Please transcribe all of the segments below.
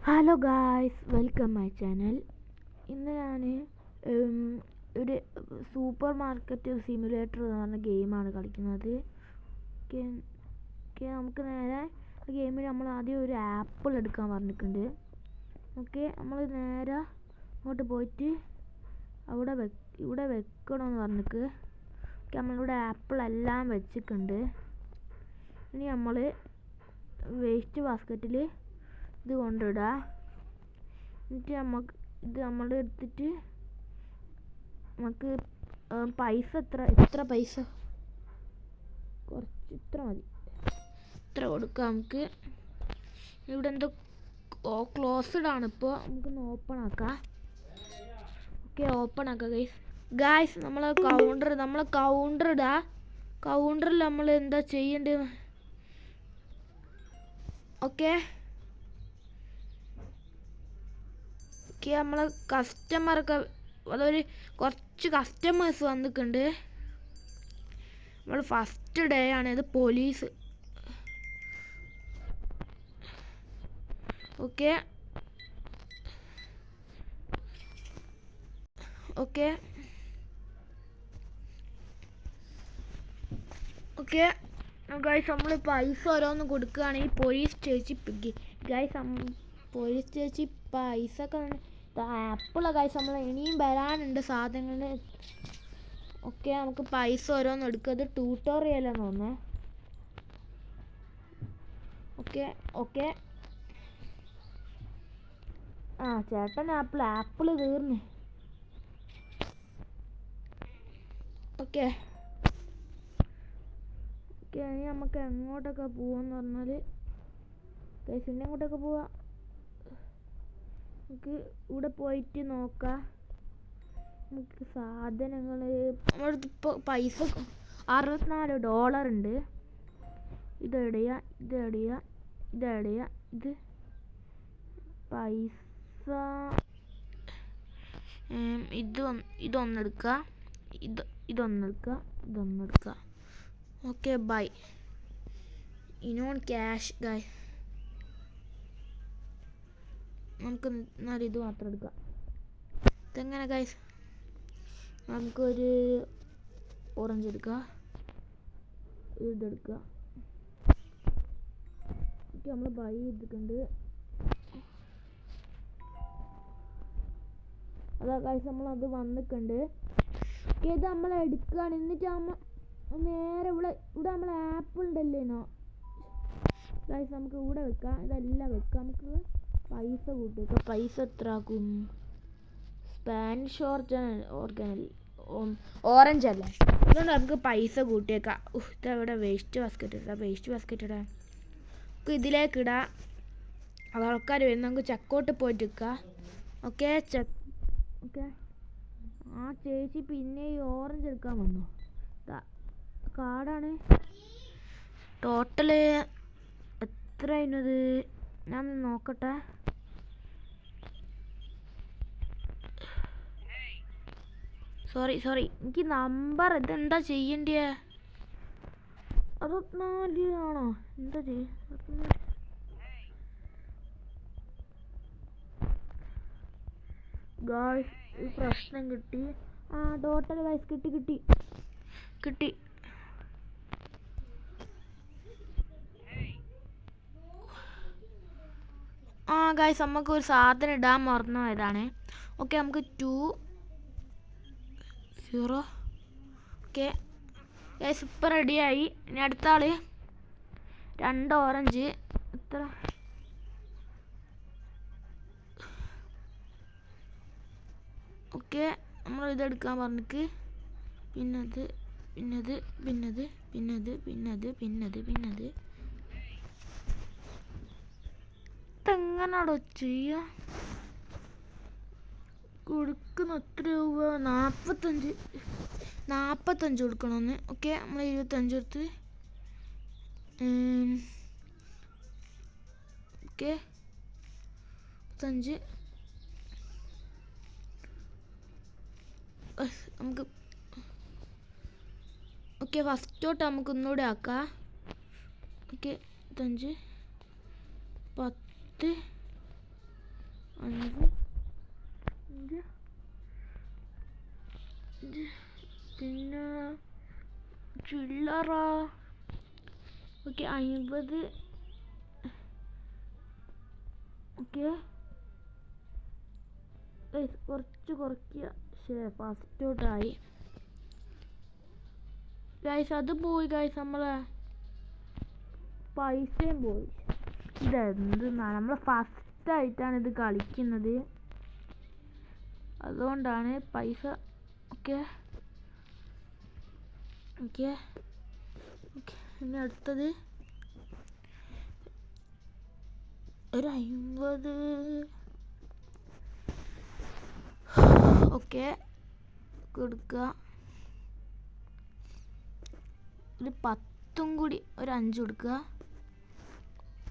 Hello guys, welcome my channel. ഇന്ന് ഞാൻ ഒരു സൂപ്പർ മാർക്കറ്റ് സിമുലേറ്റർ എന്ന് പറഞ്ഞ ഗെയിമാണ് കളിക്കുന്നത്. നമുക്ക് നേരെ ഗെയിമിൽ നമ്മൾ ആദ്യം ഒരു ആപ്പിൾ എടുക്കാൻ പറഞ്ഞിട്ടുണ്ട്. നമ്മൾ നേരെ അങ്ങോട്ട് പോയിട്ട് ഇവിടെ വെക്കണമെന്ന് പറഞ്ഞിട്ട് നമ്മളിവിടെ ആപ്പിൾ എല്ലാം വെച്ചിട്ടുണ്ട്. ഇനി നമ്മൾ വേസ്റ്റ് ബാസ്ക്കറ്റിൽ ഇത് കൊണ്ടിടുക. എന്നിട്ട് നമ്മൾ എടുത്തിട്ട് നമുക്ക് പൈസ എത്ര പൈസ കുറച്ച് ഇത്ര മതി, ഇത്ര കൊടുക്കാം. നമുക്ക് ഇവിടെ എന്തോ ക്ലോസ്ഡ് ആണ്. ഇപ്പോൾ നമുക്കൊന്ന് ഓപ്പൺ ആക്കാം. ഓപ്പൺ ആക്കാം ഗായ്സ്. നമ്മൾ കൗണ്ടർ ഇടുക. കൗണ്ടറിൽ നമ്മൾ എന്താ ചെയ്യേണ്ടത്? നമ്മളെ കസ്റ്റമറൊക്കെ കുറച്ച് കസ്റ്റമേഴ്സ് വന്നിട്ടുണ്ട്. നമ്മൾ ഫസ്റ്റ് ഡേ ആണ്. ഇത് പോലീസ്. ഓക്കെ ഗൈസ്, നമ്മൾ പൈസ ഓരോന്ന് കൊടുക്കുകയാണെങ്കിൽ പോലീസ് ചേച്ചി പൈസ ഒക്കെ ആപ്പിളാണ് ഗൈസ്. നമ്മൾ ഇനിയും വരാനുണ്ട് സാധനങ്ങൾ. നമുക്ക് പൈസ ഓരോന്ന് എടുക്കുക. ഇത് ട്യൂട്ടോറിയലാന്ന് തോന്നുന്നത്. ചേട്ടൻ ആപ്പിൾ തീർന്ന്. ഇനി നമുക്ക് എങ്ങോട്ടൊക്കെ പോവാന്ന് പറഞ്ഞാൽ പിന്നെ എങ്ങോട്ടൊക്കെ പോവാം. നമുക്ക് ഇവിടെ പോയിട്ട് നോക്കാം. നമുക്ക് സാധനങ്ങൾ നമ്മളിപ്പോൾ പൈസ $64 ഉണ്ട്. ഇതെവിടെയാ ഇത് പൈസ ഇതൊന്നെടുക്കുക. ഇതൊന്നെടുക്കുക. ബൈ. ഇനോൺ ക്യാഷ് ഗായ്. നമുക്ക് എന്നാലും ഇത് മാത്രം എടുക്കാം. ഇതെങ്ങനെ ഗൈസ്? നമുക്കൊരു ഓറഞ്ച് എടുക്കുക. ഇതെടുക്കുക. നമ്മൾ ബൈ ചെയ്തിട്ടുണ്ട്. അതാ ഗൈസ്, നമ്മളത് വന്നിട്ടുണ്ട്. ഇത് നമ്മൾ എടുക്കുകയാണ്. എന്നിട്ട് നേരെ ഇവിടെ നമ്മൾ ആപ്പിൾ ഉണ്ടല്ലേനോ ഗൈസ്, നമുക്ക് ഇവിടെ വെക്കാം. ഇതെല്ലാം വെക്കാം. നമുക്ക് പൈസ കൂട്ടിയേക്കാം. പൈസ എത്ര ആക്കും? സ്പാനിഷ് ഓറഞ്ച് അല്ലേ, അതുകൊണ്ട് നമുക്ക് പൈസ കൂട്ടിയേക്കാം. ഇതെവിടെ വേസ്റ്റ് ബാസ്ക്കറ്റ് ഇടാം. നമുക്ക് ഇതിലേക്ക് ഇടാം. അത് ആൾക്കാർ വരും. നമുക്ക് ചെക്കൗട്ട് പോയിട്ട് നിൽക്കാം. ആ ചേച്ചി പിന്നെ ഈ ഓറഞ്ച് എടുക്കാൻ വന്നു. കാർഡാണ്. ടോട്ടല് എത്ര അതിനത് ഞാൻ നോക്കട്ടെ. സോറി എനിക്ക് നമ്പർ ഇതെന്താ ചെയ്യണ്ടേ? 64 ആണോ? എന്താ ഗായ്സ്, പ്രശ്നം കിട്ടി. ടോട്ടൽ ഗായ്സ് കിട്ടി. ഗായ്സ്, നമുക്ക് ഒരു സാധനം ഇടാൻ മറന്നു പോയതാണ്. നമുക്ക് 20. ഗായ്സ്, ഇപ്പം റെഡിയായി. ഇനി അടുത്ത ആള് 2 ഓറഞ്ച്. എത്ര? നമ്മൾ ഇതെടുക്കാൻ പറഞ്ഞിട്ട് പിന്നത് എങ്ങനാടോ ചെയ്യ? കൊടുക്കുന്ന എത്ര രൂപ? 45 കൊടുക്കണമെന്ന്. നമ്മൾ 25 എടുത്ത്. 5 നമുക്ക് ഫസ്റ്റോട്ട് നമുക്ക് ഒന്നുകൂടെ ആക്കാം. 5 10 എത്രടാ? ഓക്കെ 50. ഓക്കെ കുറച്ച് കുറയ്ക്കുക. ശരി ഫസ്റ്റോട്ടായി ഗൈസ്. അത് പോയി ഗൈസ്, നമ്മളെ പൈസയും പോയി. ഇതെന്തെന്നാണ്, നമ്മൾ ഫസ്റ്റായിട്ടാണ് ഇത് കളിക്കുന്നത്, അതുകൊണ്ടാണ് പൈസ. ഓക്കെ ഓക്കെ ഓക്കെ ഇനി അടുത്തത് ഒരു 50. ഓക്കെ കൊടുക്കുക. ഒരു 10 കൂടി, ഒരു 5 കൊടുക്കുക.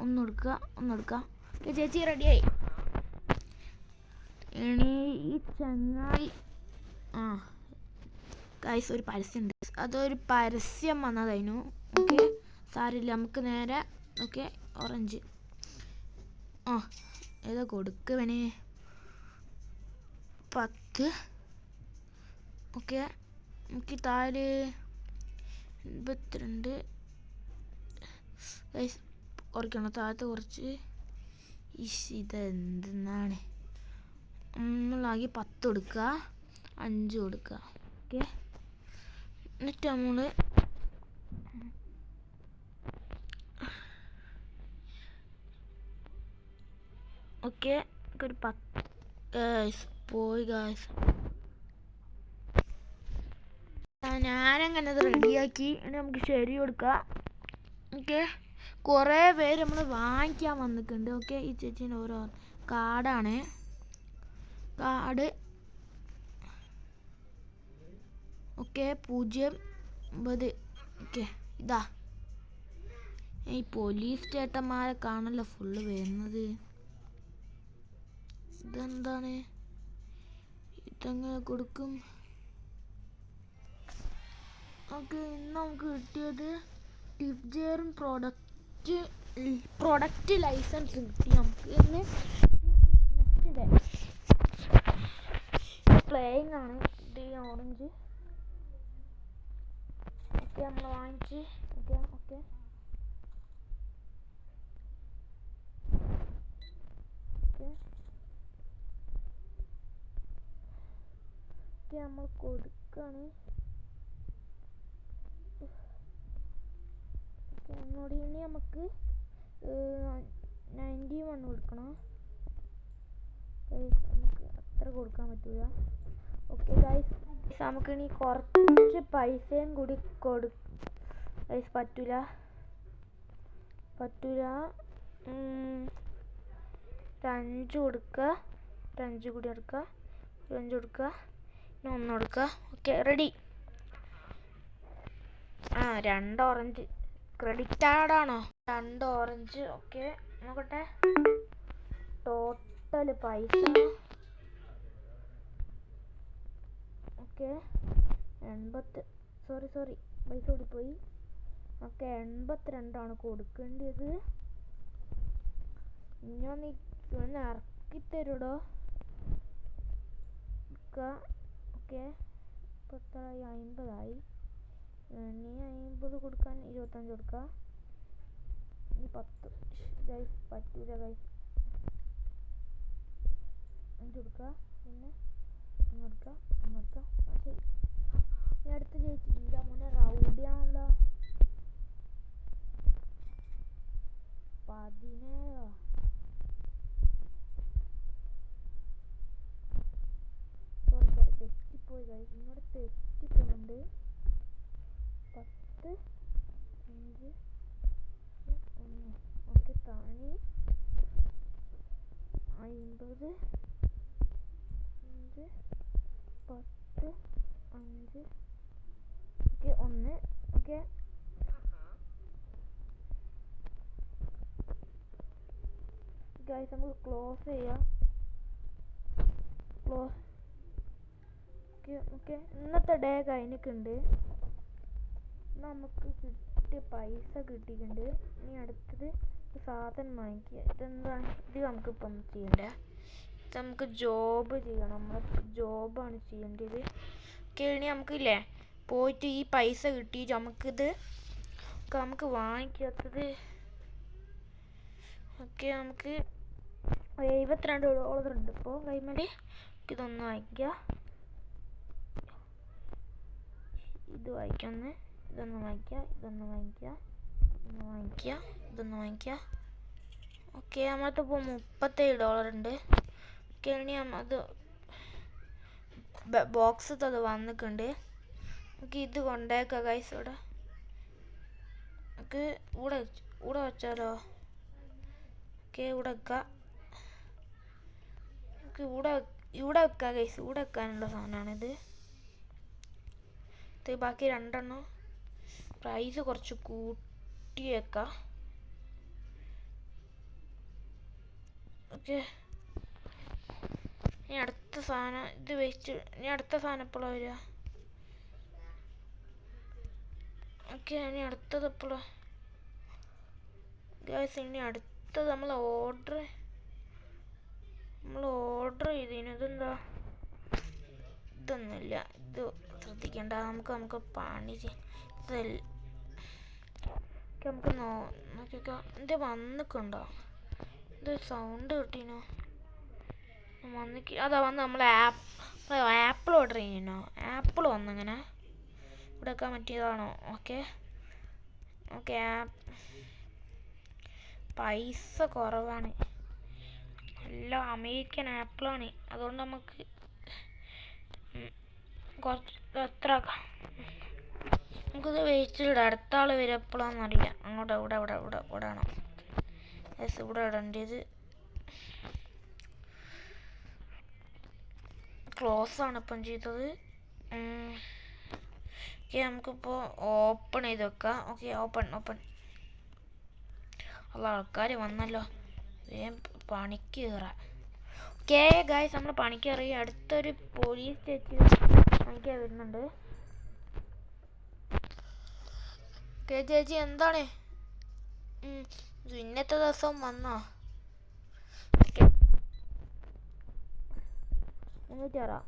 ഒന്ന് കൊടുക്കുക. ഓക്കെ ചേച്ചി റെഡിയായി. ഇനി ഈ ചങ്ങായി ഗൈസ് ഒരു പരസ്യമുണ്ട്, അതൊരു പരസ്യം വന്നതായിരുന്നു. ഓക്കെ സാരില്ല, നമുക്ക് നേരെ. ഓക്കെ ഓറഞ്ച് ഏതാ കൊടുക്കുവനെ? 10. ഓക്കെ നമുക്ക് താഴെ 82 ഗൈസ് കുറയ്ക്കണം, താഴത്ത് കുറച്ച്. ഇതെന്തെന്നാണ്, നമ്മളാകെ 10 കൊടുക്കുക, 5 കൊടുക്കുക. ഓക്കെ എന്നിട്ട് നമ്മൾ ഓക്കെ ഒരു 10 പോയി ഗൈസ്. ഞാനങ്ങനെ അത് റെഡിയാക്കി. ഇനി നമുക്ക് ശരി കൊടുക്കാം. ഓക്കെ കുറേ പേര് നമ്മൾ വാങ്ങിക്കാൻ വന്നിട്ടുണ്ട്. ഓക്കെ ഈ ചേച്ചീൻ്റെ ഓരോ കാർഡാണ്. Card okay 0.9. ഓക്കെ ഇതാ ഈ പോലീസ് ചേട്ടന്മാരെ കാണല്ലോ ഫുള്ള് വരുന്നത്. ഇതെന്താണ്, ഇതെങ്ങനെ കൊടുക്കും? ഓക്കെ ഇന്ന് നമുക്ക് കിട്ടിയത് ടിപ്ജെയറും പ്രൊഡക്റ്റ് ലൈസൻസ് കിട്ടി നമുക്ക്. ഇന്ന് നെക്സ്റ്റ് ഡേ പ്ലേയിങ് ആണ്. ഇത് ഓറഞ്ച് ഓക്കെ നമ്മൾ വാങ്ങിച്ച്. ഓക്കെ ഓക്കെ ഓക്കെ നമ്മൾ കൊടുക്കാണ്. ഒന്നുകൂടി ഇനി നമുക്ക് 91 കൊടുക്കണം. നമുക്ക് അത്ര കൊടുക്കാൻ പറ്റില്ല. ഓക്കെ ഗൈസ് നമുക്കിനി കുറച്ച് പൈസയും കൂടി ഗൈസ് പറ്റൂല. 5 കൊടുക്കുക, 5 കൂടി എടുക്കുക, 5 കൊടുക്കുക, ഇനി 1 കൊടുക്കുക. Okay ready. 2 ഓറഞ്ച് ക്രെഡിറ്റ് കാർഡാണോ? 2 ഓറഞ്ച്. ഓക്കെ നോക്കട്ടെ ടോട്ടൽ പൈസ. ഓക്കെ 80. സോറി പൈസ കൂടിപ്പോയി. ഓക്കെ 82 കൊടുക്കേണ്ടത്. ഇനി ഒന്ന് ഇറക്കി തരൂടോ. ഓക്കെ ഇപ്പോൾ എത്രയായി? 50 ഇനി 50 കൊടുക്കാൻ 25 കൊടുക്കുക. ഇനി 10 ഗൈസ് പറ്റൂല ഗൈസ്. 5 കൊടുക്കുക, പിന്നെ 1 കൊടുക്കുക, 1 കൊടുക്കുക. ശരി ഇനി അടുത്ത ചേച്ചി. എൻ്റെ മോനെ റൗഡിയാണല്ലോ. 17. സോറി തെറ്റിപ്പോയി ഗൈസ്, ഇന്നോട് തെറ്റിപ്പോകുന്നുണ്ട്. 10, 5, 1. ഓക്കെ താഴെ 50, 5, 10, 5. ഓക്കെ 1. ഓക്കെ ഗൈസ് നമുക്ക് ക്ലോസ് ചെയ്യാം. ഓക്കെ ഇന്നത്തെ ഡേ കഴിഞ്ഞിട്ടുണ്ട്. നമുക്ക് കിട്ടിയ പൈസ കിട്ടിയിട്ടുണ്ട്. ഇനി അടുത്തത് സാധനം വാങ്ങിക്കുക. ഇതെന്താണ്? ഇത് നമുക്കിപ്പം ചെയ്യണ്ടേ, ഇത് നമുക്ക് ജോബ് ചെയ്യണം. നമ്മൾ ജോബാണ് ചെയ്യേണ്ടത്. ഓക്കെ ഇനി നമുക്കില്ലേ പോയിട്ട് ഈ പൈസ കിട്ടിയിട്ട് നമുക്ക് വാങ്ങിക്കാത്തത് ഓക്കെ. നമുക്ക് $72 ഉണ്ട് ഇപ്പോൾ കൈമേൽ. ഇതൊന്ന് വാങ്ങിക്കുക, ഇത് വാങ്ങിക്കൊന്ന്, ഇതൊന്ന് വാങ്ങിക്കുക, ഇതൊന്ന് വാങ്ങിക്കുക, ഇതൊന്ന് വാങ്ങിക്കുക, ഇതൊന്ന് വാങ്ങിക്കുക. ഓക്കെ, നമ്മളത് ഇപ്പോൾ $37 ഉണ്ട്. ഓക്കെ, ഇനി അത് ബോക്സ് അത് വന്നിട്ടുണ്ട്. നമുക്ക് ഇത് കൊണ്ടേക്കാം ഗൈസ്. നമുക്ക് ഇവിടെ വെച്ചാലോ? ഓക്കെ, ഇവിടെ വെക്കാം. നമുക്ക് ഇവിടെ വെക്കാം ഗൈസ്. ഇവിടെ വെക്കാനുള്ള സാധനമാണിത്. ബാക്കി 2 പ്രൈസ് കുറച്ച് കൂട്ടി വെക്കാം. ഓക്കെ, ഇനി അടുത്ത സാധനം ഇത് വെച്ച് ഇനി അടുത്ത സാധനം എപ്പോഴാണ് വരിക? ഓക്കെ, ഇനി അടുത്തത് എപ്പോഴാണ് ഗൈസ്? ഇനി അടുത്തത് നമ്മൾ ഓർഡർ ചെയ്തതിന് ഇതെന്താ? ഇതൊന്നുമില്ല, ഇത് ശ്രദ്ധിക്കേണ്ട. നമുക്ക് പണി ഇതല്ല. നമുക്ക് നോക്കിക്കാം. ഇത് വന്നിട്ടുണ്ടോ? ഇത് സൗണ്ട് കിട്ടീനോ? അതാ വന്ന് നമ്മൾ ആപ്പിൾ ഓർഡർ ചെയ്യുന്നോ? ആപ്പിൾ വന്നിങ്ങനെ ഇവിടെ വെക്കാൻ പറ്റിയതാണോ? Okay okay. പൈസ കുറവാണ്, എല്ലാം അമേരിക്കൻ ആപ്പിളാണ്. അതുകൊണ്ട് നമുക്ക് കുറച്ച് എത്ര നമുക്കിത് വേസ്റ്റിലിടാം. അടുത്ത ആൾ വരും എപ്പോഴാണെന്നറിയില്ല. അങ്ങോട്ട് ഇവിടെ ആണോ? യെസ്, ഇവിടെ ഇടേണ്ടത്. ക്ലോസ് ആണ് ഇപ്പം ചെയ്തത്. ഓക്കെ, നമുക്കിപ്പോൾ ഓപ്പൺ ചെയ്ത് വെക്കാം. Okay, open. ഉള്ള ആൾക്കാർ വന്നല്ലോ, വേഗം പണിക്ക് കയറാം. ഓക്കെ ഗായ്സ്, നമ്മൾ പണിക്ക് കയറി. അടുത്തൊരു പോലീസ് ചേച്ചി പണിക്കാൻ വരുന്നുണ്ട്. ഓക്കെ ചേച്ചി, എന്താണ് ഇന്നത്തെ ദിവസം വന്നോ? കയറാം.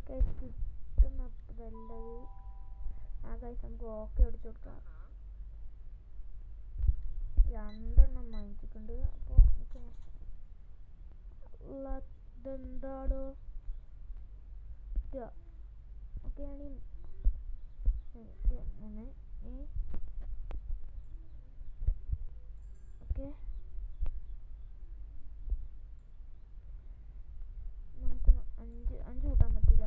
കിട്ടുന്നതല്ലത്. ഗായ്സ്, നമുക്ക് ഓക്കെ അടിച്ചു കൊടുക്കാം. 2 വാങ്ങിച്ചിട്ടുണ്ട്. അപ്പോൾ ഇതെന്താടോ? ഓക്കെ, ആണ് ഓക്കെ. നമുക്ക് 5 കൂട്ടാൻ പറ്റില്ല.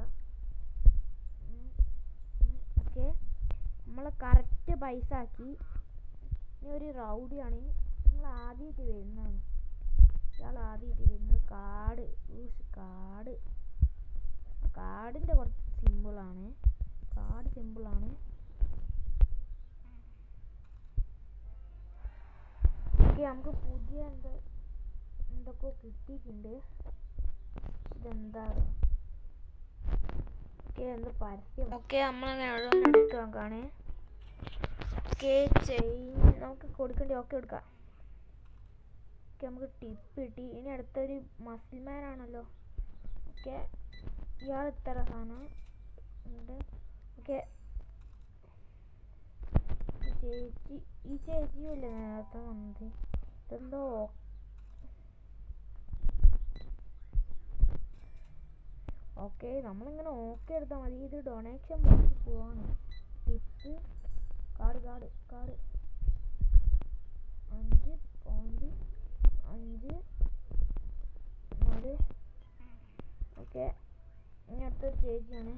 ഓക്കെ, നമ്മൾ കറക്റ്റ് പൈസ ആക്കി. ഇനി ഒരു റൗഡിയാണ്, നിങ്ങൾ ആദ്യമായിട്ട് വരുന്നതാണ്. ഇയാൾ ആദ്യമായിട്ട് വരുന്നത് കാർഡിൻ്റെ കുറച്ച് സിമ്പിളാണ്. ഓക്കെ, നമുക്ക് പുതിയ എന്തൊക്കെ കിട്ടിയിട്ടുണ്ട്. ഇതെന്താണ്? ഓക്കെ, എന്ത് പരസ്യം? ഓക്കെ, നമ്മളങ്ങനെ ഓരോന്ന് എടുത്ത് നോക്കാണ്. ഓക്കെ, നമുക്ക് കൊടുക്കേണ്ടി. ഓക്കെ, എടുക്കാം. ഓക്കെ, നമുക്ക് ടിപ്പ് കിട്ടി. ഇനി അടുത്തൊരു മസിൽമാൻ ആണല്ലോ. ഓക്കെ, ഇയാൾ ഇത്ര സാധനം ഉണ്ട്. ഓക്കെ, ഈ ചേച്ചിയല്ലേ നേരത്തെ വന്നത്? ഇതെന്തോ ഓക്കെ, നമ്മളിങ്ങനെ ഓക്കെ എടുത്താൽ മതി. ഇത് ഡൊണേഷൻ ബോക്സ് പോവാണ്. Tips card 5.54. ഓക്കെ, ഇനി അടുത്തൊരു ചേച്ചിയാണ്.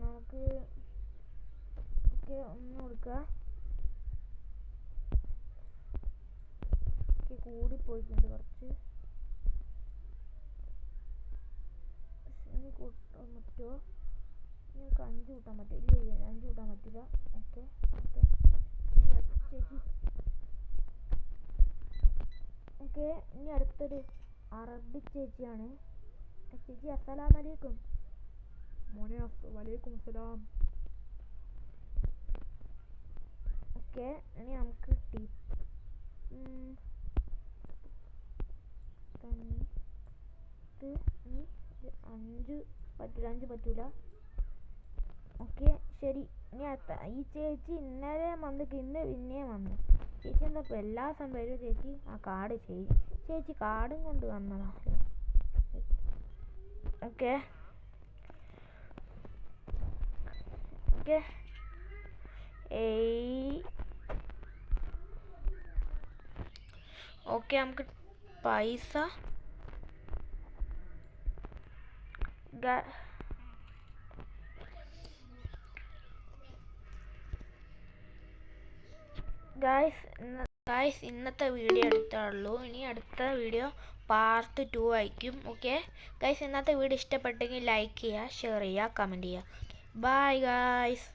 നമുക്ക് ഓക്കെ ഒന്ന് കൊടുക്കുക. ഓക്കെ, കൂടിപ്പോയിട്ടുണ്ട് കുറച്ച്. കൂട്ടാൻ പറ്റുമോ? നിങ്ങൾക്ക് 5 കൂട്ടാൻ പറ്റും? ഇല്ല, 5 കൂട്ടാൻ പറ്റില്ല. ഓക്കെ ചേച്ചി. ഓക്കെ, ഇനി അടുത്തൊരു അറബിക് ചേച്ചിയാണ്. ചേച്ചി, അസ്സലാമലൈക്കും. മോനെ, വലൈക്കും സലാം. ഓക്കെ, ഇനി നമുക്ക് ടിപ്പ് 10 ഇനി 5 പറ്റില്ല, 5 പറ്റൂല. ഓക്കെ ശരി. ഇനി അടുത്ത ഈ ചേച്ചി ഇന്നലെ വന്നിട്ട് ഇന്ന് പിന്നെയും വന്നു. ചേച്ചി എന്താ ഇപ്പോൾ എല്ലാ ദിവസം വരും ചേച്ചി? ആ കാർഡ് ചേച്ചി കാർഡും കൊണ്ട് വന്നതാ. ഓക്കെ ഓക്കെ ഓക്കെ നമുക്ക് പൈസ ഗായ്സ് ഇന്നത്തെ വീഡിയോ എടുത്തുള്ളൂ. ഇനി അടുത്ത വീഡിയോ പാർട്ട് 2 ആയിരിക്കും. ഓക്കെ ഗായ്സ്, ഇന്നത്തെ വീഡിയോ ഇഷ്ടപ്പെട്ടെങ്കിൽ ലൈക്ക് ചെയ്യുക, ഷെയർ ചെയ്യുക, കമൻറ്റ് ചെയ്യുക. Bye guys.